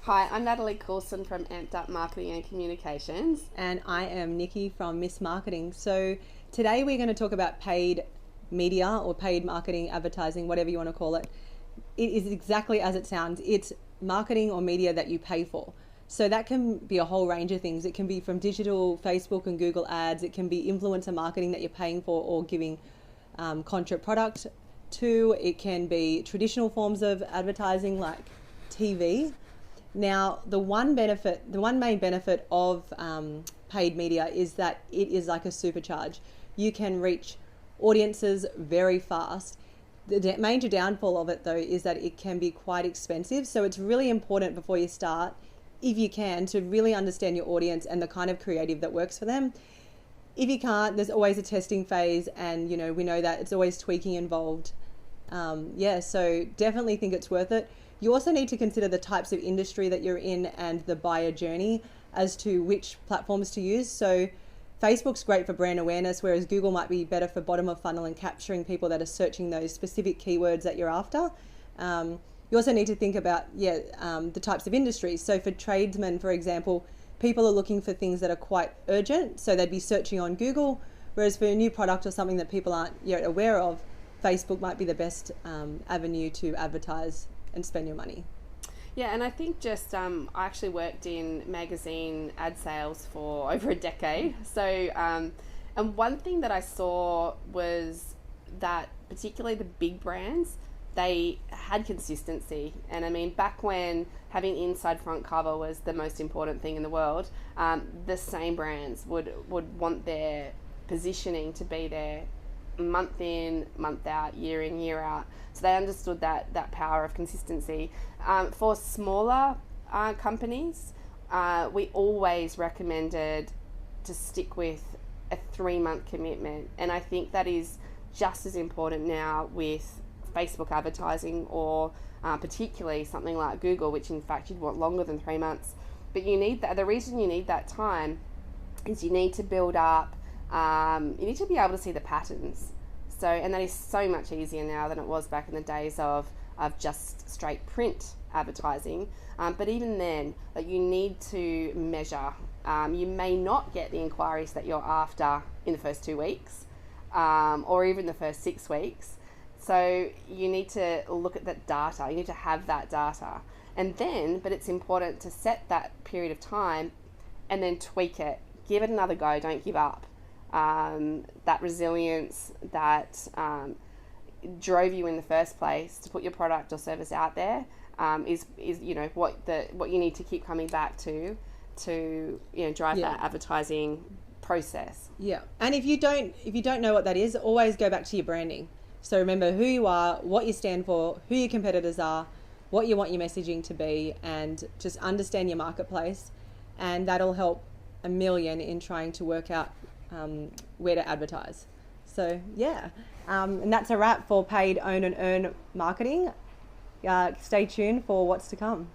Hi, I'm Natalie Coulson from Amped Up Marketing and Communications. And I am Nikki from Miss Marketing. So today we're going to talk about paid media or paid marketing, advertising, whatever you want to call it. It is exactly as it sounds. It's marketing or media that you pay for. So that can be a whole range of things. It can be from digital, Facebook and Google ads. It can be influencer marketing that you're paying for or giving contra product to. It can be traditional forms of advertising like TV. Now, the one main benefit of paid media is that it is like a supercharge. You can reach audiences very fast. The major downfall of it, though, is that it can be quite expensive. So it's really important before you start, if you can, to really understand your audience and the kind of creative that works for them. If you can't, there's always a testing phase, and we know that it's always tweaking involved. So definitely think it's worth it. You also need to consider the types of industry that you're in and the buyer journey as to which platforms to use. So Facebook's great for brand awareness, whereas Google might be better for bottom of funnel and capturing people that are searching those specific keywords that you're after. You also need to think about the types of industries. So for tradesmen, for example, people are looking for things that are quite urgent, so they'd be searching on Google, whereas for a new product or something that people aren't yet aware of, Facebook might be the best avenue to advertise and spend your money. Yeah, and I think I actually worked in magazine ad sales for over a decade. So, and one thing that I saw was that particularly the big brands, they had consistency. And I mean, back when having inside front cover was the most important thing in the world, the same brands would want their positioning to be there month in, month out, year in, year out. So they understood that power of consistency. For smaller companies, we always recommended to stick with a 3-month commitment. And I think that is just as important now with Facebook advertising, or particularly something like Google, which in fact you'd want longer than 3 months. But you need that. The reason you need that time is you need to build up, you need to be able to see the patterns. So, and that is so much easier now than it was back in the days of just straight print advertising. But even then, you need to measure. You may not get the inquiries that you're after in the first 2 weeks, or even the first 6 weeks. So you need to look at that data. You need to have that data. And then, but it's important to set that period of time and then tweak it. Give it another go. Don't give up. That resilience that drove you in the first place to put your product or service out there is what you need to keep coming back to drive that advertising process. Yeah, and if you don't know what that is, always go back to your branding. So remember who you are, what you stand for, who your competitors are, what you want your messaging to be, and just understand your marketplace, and that'll help a million in trying to work out where to advertise. So and that's a wrap for paid own and earn marketing. Stay tuned for what's to come.